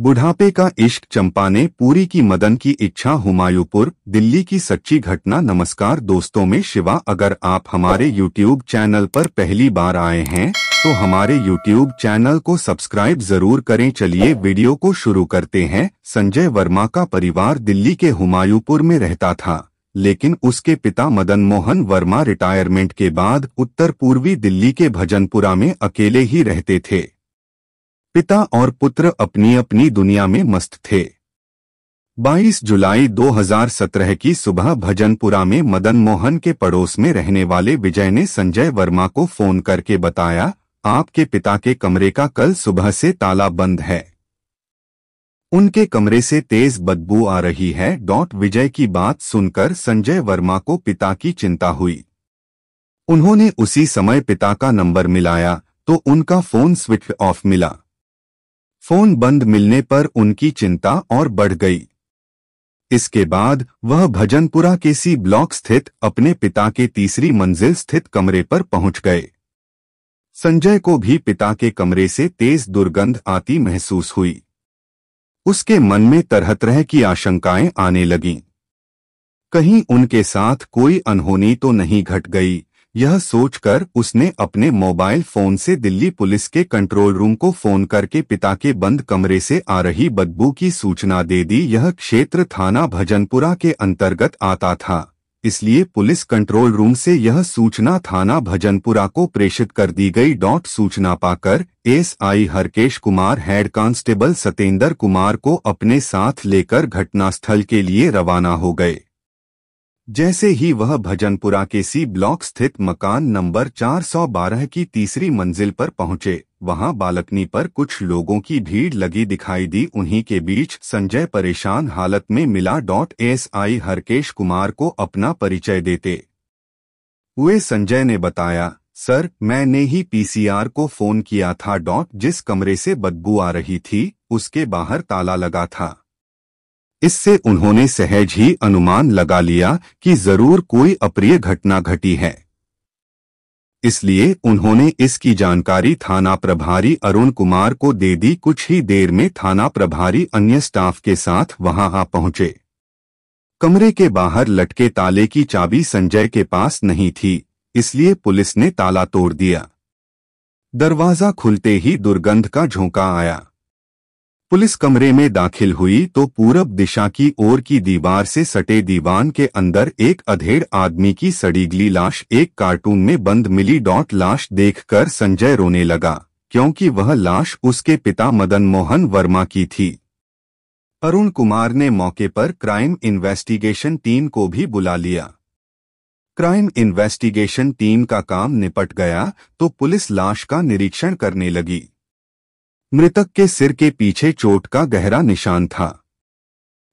बुढ़ापे का इश्क चंपा ने पूरी की मदन की इच्छा हुमायूंपुर दिल्ली की सच्ची घटना। नमस्कार दोस्तों, मैं शिवा। अगर आप हमारे YouTube चैनल पर पहली बार आए हैं तो हमारे YouTube चैनल को सब्सक्राइब जरूर करें। चलिए वीडियो को शुरू करते हैं। संजय वर्मा का परिवार दिल्ली के हुमायूंपुर में रहता था, लेकिन उसके पिता मदन मोहन वर्मा रिटायरमेंट के बाद उत्तर पूर्वी दिल्ली के भजनपुरा में अकेले ही रहते थे। पिता और पुत्र अपनी अपनी दुनिया में मस्त थे। 22 जुलाई 2017 की सुबह भजनपुरा में मदन मोहन के पड़ोस में रहने वाले विजय ने संजय वर्मा को फोन करके बताया, आपके पिता के कमरे का कल सुबह से ताला बंद है। उनके कमरे से तेज बदबू आ रही है। विजय की बात सुनकर संजय वर्मा को पिता की चिंता हुई। उन्होंने उसी समय पिता का नंबर मिलाया तो उनका फोन स्विच ऑफ मिला। फोन बंद मिलने पर उनकी चिंता और बढ़ गई। इसके बाद वह भजनपुरा के सी ब्लॉक स्थित अपने पिता के तीसरी मंजिल स्थित कमरे पर पहुंच गए। संजय को भी पिता के कमरे से तेज दुर्गंध आती महसूस हुई। उसके मन में तरह तरह की आशंकाएं आने लगीं। कहीं उनके साथ कोई अनहोनी तो नहीं घट गई। यह सोचकर उसने अपने मोबाइल फोन से दिल्ली पुलिस के कंट्रोल रूम को फोन करके पिता के बंद कमरे से आ रही बदबू की सूचना दे दी। यह क्षेत्र थाना भजनपुरा के अंतर्गत आता था, इसलिए पुलिस कंट्रोल रूम से यह सूचना थाना भजनपुरा को प्रेषित कर दी गई। सूचना पाकर SI Harkesh Kumar head constable Satendra Kumar को अपने साथ लेकर घटनास्थल के लिए रवाना हो गए। जैसे ही वह भजनपुरा के सी ब्लॉक स्थित मकान नंबर 412 की तीसरी मंजिल पर पहुंचे, वहां बालकनी पर कुछ लोगों की भीड़ लगी दिखाई दी। उन्हीं के बीच संजय परेशान हालत में मिला। एसआई हरकेश कुमार को अपना परिचय देते हुए संजय ने बताया, सर, मैंने ही पीसीआर को फोन किया था। जिस कमरे से बदबू आ रही थी उसके बाहर ताला लगा था। इससे उन्होंने सहज ही अनुमान लगा लिया कि जरूर कोई अप्रिय घटना घटी है। इसलिए उन्होंने इसकी जानकारी थाना प्रभारी अरुण कुमार को दे दी। कुछ ही देर में थाना प्रभारी अन्य स्टाफ के साथ वहां आ पहुंचे। कमरे के बाहर लटके ताले की चाबी संजय के पास नहीं थी, इसलिए पुलिस ने ताला तोड़ दिया। दरवाजा खुलते ही दुर्गंध का झोंका आया। पुलिस कमरे में दाखिल हुई तो पूरब दिशा की ओर की दीवार से सटे दीवान के अंदर एक अधेड़ आदमी की सड़ी गली लाश एक कार्टून में बंद मिली। लाश देखकर संजय रोने लगा, क्योंकि वह लाश उसके पिता मदन मोहन वर्मा की थी। अरुण कुमार ने मौके पर क्राइम इन्वेस्टिगेशन टीम को भी बुला लिया। क्राइम इन्वेस्टिगेशन टीम का काम निपट गया तो पुलिस लाश का निरीक्षण करने लगी। मृतक के सिर के पीछे चोट का गहरा निशान था।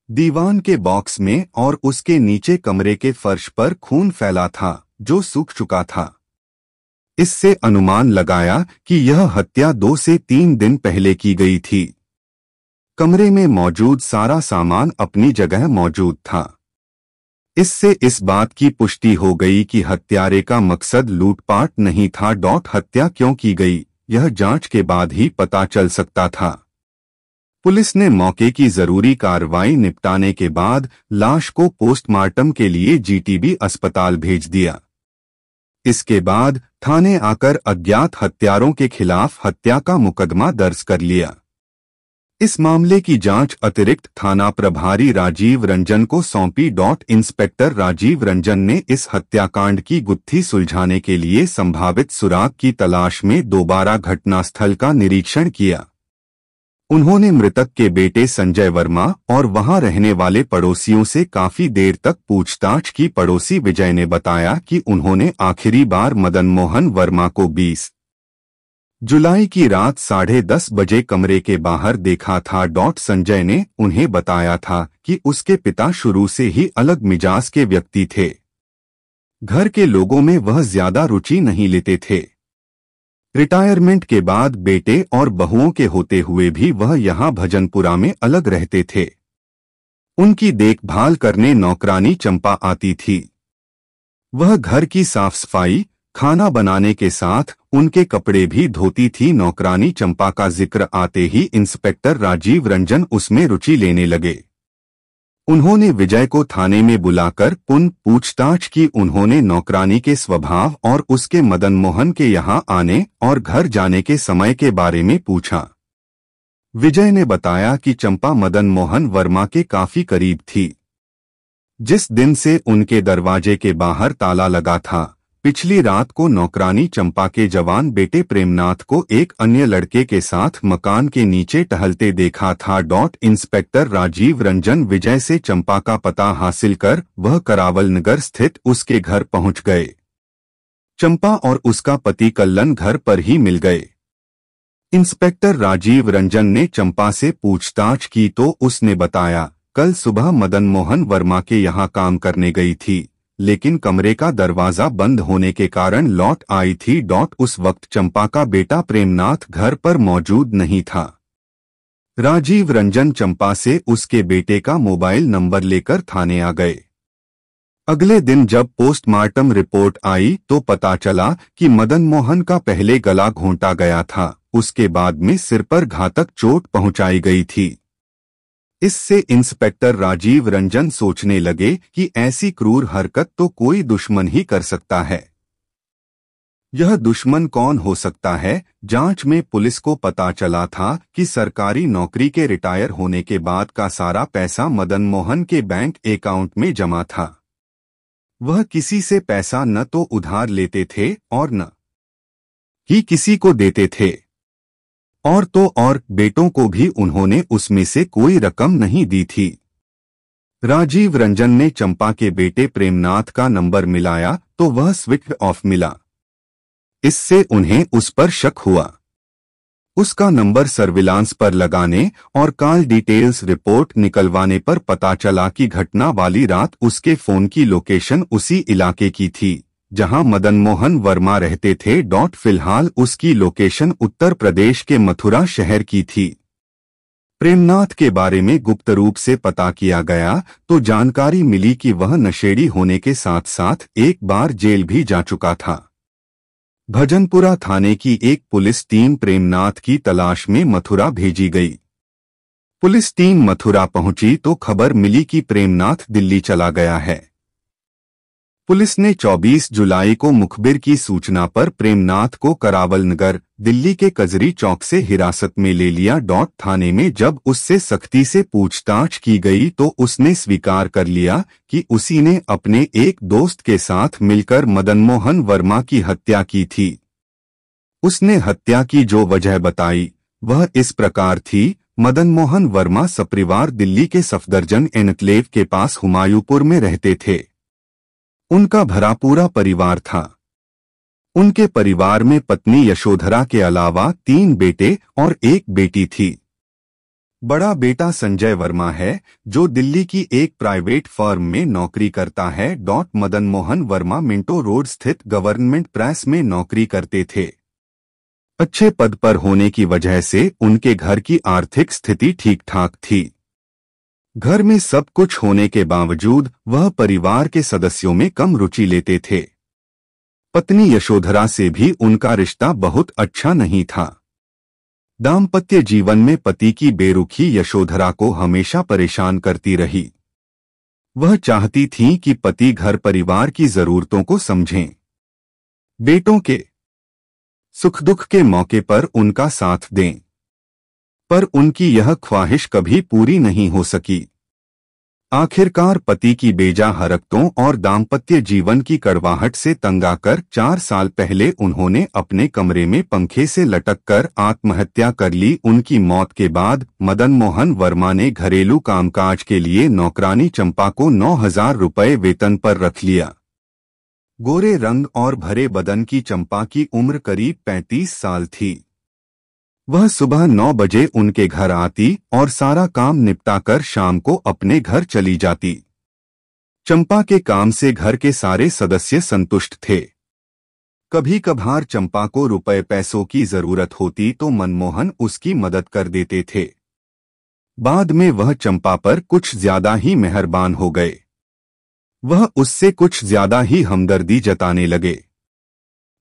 दीवान के बॉक्स में और उसके नीचे कमरे के फर्श पर खून फैला था, जो सूख चुका था। इससे अनुमान लगाया कि यह हत्या 2 से 3 दिन पहले की गई थी। कमरे में मौजूद सारा सामान अपनी जगह मौजूद था। इससे इस बात की पुष्टि हो गई कि हत्यारे का मकसद लूटपाट नहीं था। हत्या क्यों की गई, यह जांच के बाद ही पता चल सकता था। पुलिस ने मौके की जरूरी कार्रवाई निपटाने के बाद लाश को पोस्टमार्टम के लिए जीटीबी अस्पताल भेज दिया। इसके बाद थाने आकर अज्ञात हत्यारों के खिलाफ हत्या का मुकदमा दर्ज कर लिया। इस मामले की जांच अतिरिक्त थाना प्रभारी राजीव रंजन को सौंपी। इंस्पेक्टर राजीव रंजन ने इस हत्याकांड की गुत्थी सुलझाने के लिए संभावित सुराग की तलाश में दोबारा घटनास्थल का निरीक्षण किया। उन्होंने मृतक के बेटे संजय वर्मा और वहां रहने वाले पड़ोसियों से काफी देर तक पूछताछ की। पड़ोसी विजय ने बताया कि उन्होंने आखिरी बार मदन मोहन वर्मा को 20 जुलाई की रात 10:30 बजे कमरे के बाहर देखा था। संजय ने उन्हें बताया था कि उसके पिता शुरू से ही अलग मिजाज के व्यक्ति थे। घर के लोगों में वह ज्यादा रुचि नहीं लेते थे। रिटायरमेंट के बाद बेटे और बहुओं के होते हुए भी वह यहाँ भजनपुरा में अलग रहते थे। उनकी देखभाल करने नौकरानी चंपा आती थी। वह घर की साफ सफाई, खाना बनाने के साथ उनके कपड़े भी धोती थी। नौकरानी चंपा का जिक्र आते ही इंस्पेक्टर राजीव रंजन उसमें रुचि लेने लगे। उन्होंने विजय को थाने में बुलाकर पूछताछ की। उन्होंने नौकरानी के स्वभाव और उसके मदन मोहन के यहाँ आने और घर जाने के समय के बारे में पूछा। विजय ने बताया कि चंपा मदन मोहन वर्मा के काफी करीब थी। जिस दिन से उनके दरवाजे के बाहर ताला लगा था, पिछली रात को नौकरानी चंपा के जवान बेटे प्रेमनाथ को एक अन्य लड़के के साथ मकान के नीचे टहलते देखा था। इंस्पेक्टर राजीव रंजन विजय से चंपा का पता हासिल कर वह करावल नगर स्थित उसके घर पहुंच गए। चंपा और उसका पति कल्लन घर पर ही मिल गए। इंस्पेक्टर राजीव रंजन ने चंपा से पूछताछ की तो उसने बताया, कल सुबह मदन मोहन वर्मा के यहाँ काम करने गई थी, लेकिन कमरे का दरवाजा बंद होने के कारण लौट आई थी। उस वक्त चंपा का बेटा प्रेमनाथ घर पर मौजूद नहीं था। राजीव रंजन चंपा से उसके बेटे का मोबाइल नंबर लेकर थाने आ गए। अगले दिन जब पोस्टमार्टम रिपोर्ट आई तो पता चला कि मदन मोहन का पहले गला घोंटा गया था, उसके बाद में सिर पर घातक चोट पहुंचाई गई थी। इससे इंस्पेक्टर राजीव रंजन सोचने लगे कि ऐसी क्रूर हरकत तो कोई दुश्मन ही कर सकता है। यह दुश्मन कौन हो सकता है? जांच में पुलिस को पता चला था कि सरकारी नौकरी के रिटायर होने के बाद का सारा पैसा मदन मोहन के बैंक अकाउंट में जमा था। वह किसी से पैसा न तो उधार लेते थे और न ही किसी को देते थे, और तो और बेटों को भी उन्होंने उसमें से कोई रकम नहीं दी थी। राजीव रंजन ने चंपा के बेटे प्रेमनाथ का नंबर मिलाया तो वह स्विच ऑफ मिला। इससे उन्हें उस पर शक हुआ। उसका नंबर सर्विलांस पर लगाने और कॉल डिटेल्स रिपोर्ट निकलवाने पर पता चला कि घटना वाली रात उसके फोन की लोकेशन उसी इलाके की थी जहां मदन मोहन वर्मा रहते थे। फिलहाल उसकी लोकेशन उत्तर प्रदेश के मथुरा शहर की थी। प्रेमनाथ के बारे में गुप्त रूप से पता किया गया तो जानकारी मिली कि वह नशेड़ी होने के साथ साथ एक बार जेल भी जा चुका था। भजनपुरा थाने की एक पुलिस टीम प्रेमनाथ की तलाश में मथुरा भेजी गई। पुलिस टीम मथुरा पहुंची तो खबर मिली कि प्रेमनाथ दिल्ली चला गया है। पुलिस ने 24 जुलाई को मुखबिर की सूचना पर प्रेमनाथ को करावल नगर दिल्ली के कजरी चौक से हिरासत में ले लिया। थाने में जब उससे सख्ती से पूछताछ की गई तो उसने स्वीकार कर लिया कि उसी ने अपने एक दोस्त के साथ मिलकर मदन मोहन वर्मा की हत्या की थी। उसने हत्या की जो वजह बताई वह इस प्रकार थी। मदन मोहन वर्मा सपरिवार दिल्ली के सफदरजंग एनक्लेव के पास हुमायूंपुर में रहते थे। उनका भरा पूरा परिवार था। उनके परिवार में पत्नी यशोधरा के अलावा 3 बेटे और 1 बेटी थी। बड़ा बेटा संजय वर्मा है जो दिल्ली की एक प्राइवेट फर्म में नौकरी करता है। मदन मोहन वर्मा मिंटो रोड स्थित गवर्नमेंट प्रेस में नौकरी करते थे। अच्छे पद पर होने की वजह से उनके घर की आर्थिक स्थिति ठीक ठाक थी। घर में सब कुछ होने के बावजूद वह परिवार के सदस्यों में कम रुचि लेते थे। पत्नी यशोधरा से भी उनका रिश्ता बहुत अच्छा नहीं था। दाम्पत्य जीवन में पति की बेरुखी यशोधरा को हमेशा परेशान करती रही। वह चाहती थीं कि पति घर परिवार की जरूरतों को समझें, बेटों के सुख दुख के मौके पर उनका साथ दें, पर उनकी यह ख्वाहिश कभी पूरी नहीं हो सकी। आखिरकार पति की बेजा हरकतों और दाम्पत्य जीवन की कड़वाहट से तंग आकर 4 साल पहले उन्होंने अपने कमरे में पंखे से लटककर आत्महत्या कर ली। उनकी मौत के बाद मदन मोहन वर्मा ने घरेलू कामकाज के लिए नौकरानी चंपा को 9,000 रुपये वेतन पर रख लिया। गोरे रंग और भरे बदन की चंपा की उम्र करीब 35 साल थी। वह सुबह 9 बजे उनके घर आती और सारा काम निपटाकर शाम को अपने घर चली जाती। चंपा के काम से घर के सारे सदस्य संतुष्ट थे। कभी कभार चंपा को रुपए पैसों की जरूरत होती तो मनमोहन उसकी मदद कर देते थे। बाद में वह चंपा पर कुछ ज्यादा ही मेहरबान हो गए। वह उससे कुछ ज्यादा ही हमदर्दी जताने लगे।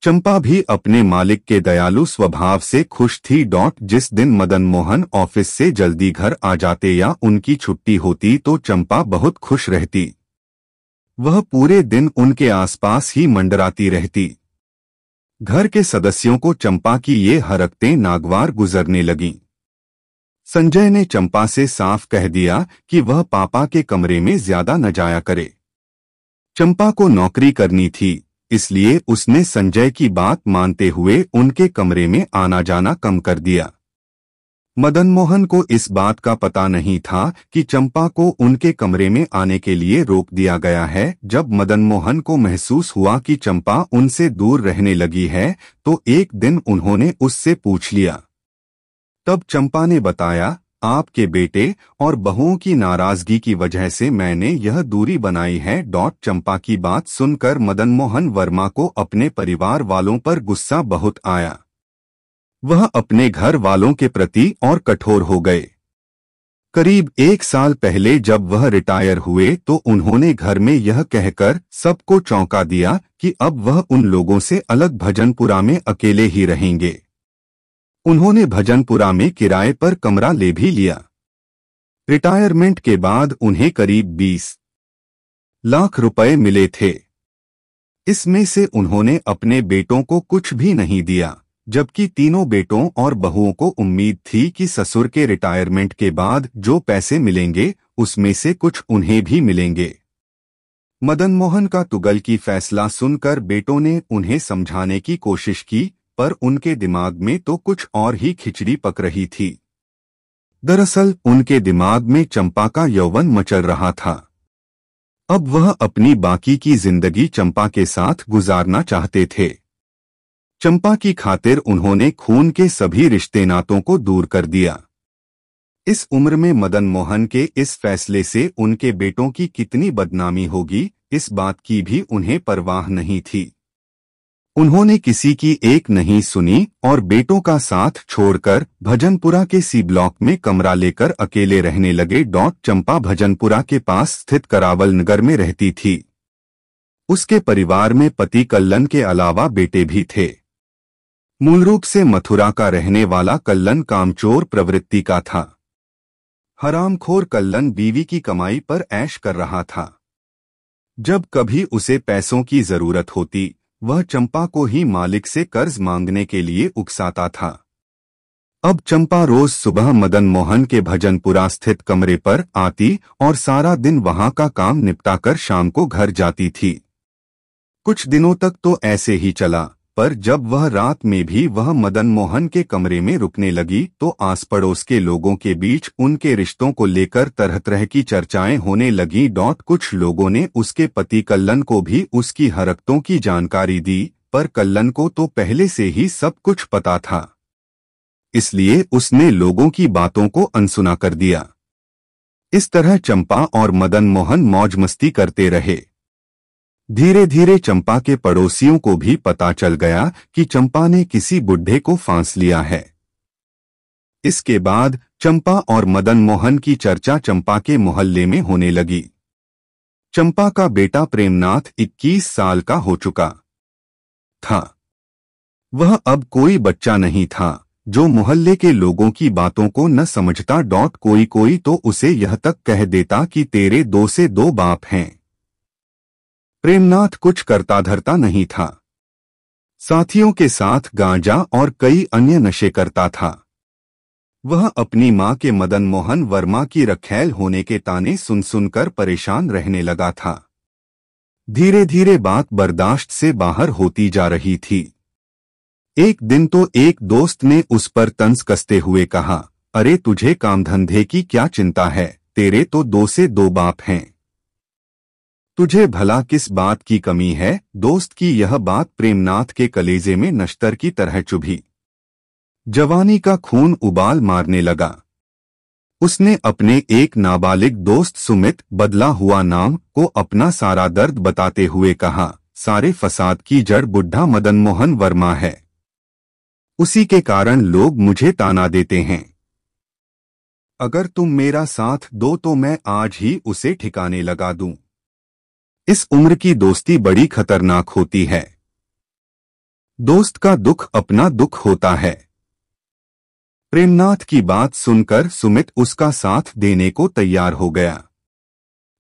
चंपा भी अपने मालिक के दयालु स्वभाव से खुश थी। जिस दिन मदन मोहन ऑफिस से जल्दी घर आ जाते या उनकी छुट्टी होती तो चंपा बहुत खुश रहती। वह पूरे दिन उनके आसपास ही मंडराती रहती। घर के सदस्यों को चंपा की ये हरकतें नागवार गुजरने लगीं। संजय ने चंपा से साफ कह दिया कि वह पापा के कमरे में ज्यादा न जाया करे। चंपा को नौकरी करनी थी, इसलिए उसने संजय की बात मानते हुए उनके कमरे में आना जाना कम कर दिया। मदन मोहन को इस बात का पता नहीं था कि चंपा को उनके कमरे में आने के लिए रोक दिया गया है। जब मदन मोहन को महसूस हुआ कि चंपा उनसे दूर रहने लगी है तो एक दिन उन्होंने उससे पूछ लिया। तब चंपा ने बताया, आपके बेटे और बहुओं की नाराजगी की वजह से मैंने यह दूरी बनाई है। चंपा की बात सुनकर मदन मोहन वर्मा को अपने परिवार वालों पर गुस्सा बहुत आया। वह अपने घर वालों के प्रति और कठोर हो गए। करीब 1 साल पहले जब वह रिटायर हुए तो उन्होंने घर में यह कहकर सबको चौंका दिया कि अब वह उन लोगों से अलग भजनपुरा में अकेले ही रहेंगे। उन्होंने भजनपुरा में किराए पर कमरा ले भी लिया। रिटायरमेंट के बाद उन्हें करीब 20 लाख रुपए मिले थे। इसमें से उन्होंने अपने बेटों को कुछ भी नहीं दिया, जबकि तीनों बेटों और बहुओं को उम्मीद थी कि ससुर के रिटायरमेंट के बाद जो पैसे मिलेंगे उसमें से कुछ उन्हें भी मिलेंगे। मदन मोहन का तुगलकी फैसला सुनकर बेटों ने उन्हें समझाने की कोशिश की, पर उनके दिमाग में तो कुछ और ही खिचड़ी पक रही थी। दरअसल उनके दिमाग में चंपा का यौवन मचल रहा था। अब वह अपनी बाकी की जिंदगी चंपा के साथ गुजारना चाहते थे। चंपा की खातिर उन्होंने खून के सभी रिश्ते नातों को दूर कर दिया। इस उम्र में मदन मोहन के इस फैसले से उनके बेटों की कितनी बदनामी होगी, इस बात की भी उन्हें परवाह नहीं थी। उन्होंने किसी की एक नहीं सुनी और बेटों का साथ छोड़कर भजनपुरा के सी ब्लॉक में कमरा लेकर अकेले रहने लगे। चंपा भजनपुरा के पास स्थित करावल नगर में रहती थी। उसके परिवार में पति कल्लन के अलावा बेटे भी थे। मूल रूप से मथुरा का रहने वाला कल्लन कामचोर प्रवृत्ति का था। हरामखोर कल्लन बीवी की कमाई पर ऐश कर रहा था। जब कभी उसे पैसों की जरूरत होती वह चंपा को ही मालिक से कर्ज मांगने के लिए उकसाता था। अब चंपा रोज सुबह मदन मोहन के भजनपुरा स्थित कमरे पर आती और सारा दिन वहां का काम निपटाकर शाम को घर जाती थी। कुछ दिनों तक तो ऐसे ही चला, पर जब वह रात में भी वह मदन मोहन के कमरे में रुकने लगी तो आस पड़ोस के लोगों के बीच उनके रिश्तों को लेकर तरह तरह की चर्चाएं होने लगी। कुछ लोगों ने उसके पति कल्लन को भी उसकी हरकतों की जानकारी दी, पर कल्लन को तो पहले से ही सब कुछ पता था, इसलिए उसने लोगों की बातों को अनसुना कर दिया। इस तरह चंपा और मदन मोहन मौज मस्ती करते रहे। धीरे धीरे चंपा के पड़ोसियों को भी पता चल गया कि चंपा ने किसी बुढ़े को फांस लिया है। इसके बाद चंपा और मदन मोहन की चर्चा चंपा के मोहल्ले में होने लगी। चंपा का बेटा प्रेमनाथ 21 साल का हो चुका था। वह अब कोई बच्चा नहीं था जो मोहल्ले के लोगों की बातों को न समझता। कोई तो उसे यह तक कह देता कि तेरे 2 से 2 बाप हैं। प्रेमनाथ कुछ करता धरता नहीं था। साथियों के साथ गांजा और कई अन्य नशे करता था। वह अपनी मां के मदन मोहन वर्मा की रखैल होने के ताने सुन सुनकर परेशान रहने लगा था। धीरे धीरे बात बर्दाश्त से बाहर होती जा रही थी। एक दिन तो एक दोस्त ने उस पर तंज कसते हुए कहा, अरे तुझे काम धंधे की क्या चिंता है, तेरे तो 2 से 2 बाप हैं, तुझे भला किस बात की कमी है। दोस्त की यह बात प्रेमनाथ के कलेजे में नश्तर की तरह चुभी। जवानी का खून उबाल मारने लगा। उसने अपने एक नाबालिग दोस्त सुमित बदला हुआ नाम को अपना सारा दर्द बताते हुए कहा, सारे फसाद की जड़ बुढ़ा मदन मोहन वर्मा है। उसी के कारण लोग मुझे ताना देते हैं। अगर तुम मेरा साथ दो तो मैं आज ही उसे ठिकाने लगा दूं। इस उम्र की दोस्ती बड़ी खतरनाक होती है। दोस्त का दुख अपना दुख होता है। प्रेमनाथ की बात सुनकर सुमित उसका साथ देने को तैयार हो गया।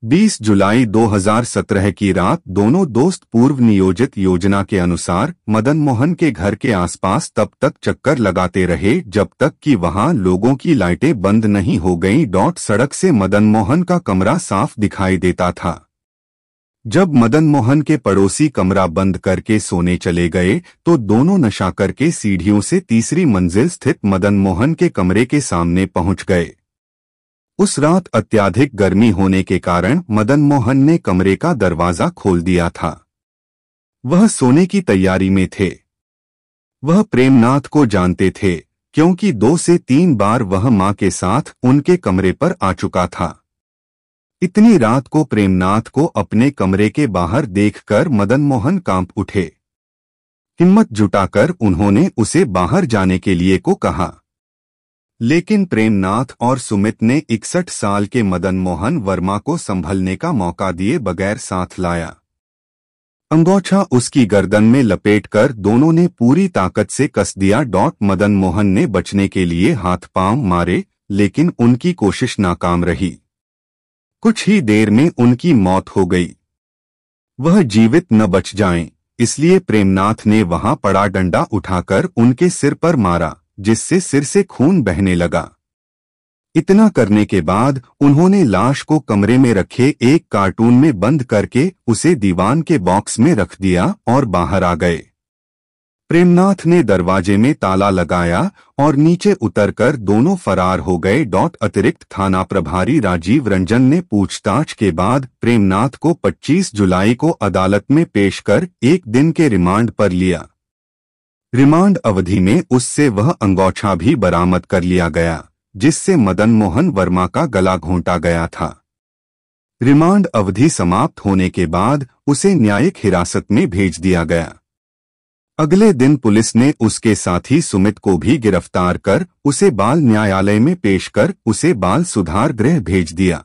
20 जुलाई 2017 की रात दोनों दोस्त पूर्व नियोजित योजना के अनुसार मदन मोहन के घर के आसपास तब तक चक्कर लगाते रहे जब तक कि वहां लोगों की लाइटें बंद नहीं हो गईं। सड़क से मदन मोहन का कमरा साफ दिखाई देता था। जब मदन मोहन के पड़ोसी कमरा बंद करके सोने चले गए तो दोनों नशा करके सीढ़ियों से तीसरी मंजिल स्थित मदन मोहन के कमरे के सामने पहुंच गए। उस रात अत्यधिक गर्मी होने के कारण मदन मोहन ने कमरे का दरवाजा खोल दिया था। वह सोने की तैयारी में थे। वह प्रेमनाथ को जानते थे क्योंकि 2 से 3 बार वह मां के साथ उनके कमरे पर आ चुका था। इतनी रात को प्रेमनाथ को अपने कमरे के बाहर देखकर मदन मोहन कांप उठे। हिम्मत जुटाकर उन्होंने उसे बाहर जाने के लिए को कहा, लेकिन प्रेमनाथ और सुमित ने 61 साल के मदन मोहन वर्मा को संभलने का मौका दिए बगैर साथ लाया। अंगोछा उसकी गर्दन में लपेटकर दोनों ने पूरी ताकत से कस दिया। मदन मोहन ने बचने के लिए हाथ पांव मारे, लेकिन उनकी कोशिश नाकाम रही। कुछ ही देर में उनकी मौत हो गई। वह जीवित न बच जाएं, इसलिए प्रेमनाथ ने वहां पड़ा डंडा उठाकर उनके सिर पर मारा, जिससे सिर से खून बहने लगा। इतना करने के बाद उन्होंने लाश को कमरे में रखे एक कार्टून में बंद करके उसे दीवान के बॉक्स में रख दिया और बाहर आ गए। प्रेमनाथ ने दरवाजे में ताला लगाया और नीचे उतरकर दोनों फरार हो गए। अतिरिक्त थाना प्रभारी राजीव रंजन ने पूछताछ के बाद प्रेमनाथ को 25 जुलाई को अदालत में पेश कर 1 दिन के रिमांड पर लिया। रिमांड अवधि में उससे वह अंगोछा भी बरामद कर लिया गया, जिससे मदन मोहन वर्मा का गला घोंटा गया था। रिमांड अवधि समाप्त होने के बाद उसे न्यायिक हिरासत में भेज दिया गया। अगले दिन पुलिस ने उसके साथी सुमित को भी गिरफ्तार कर उसे बाल न्यायालय में पेश कर उसे बाल सुधार गृह भेज दिया।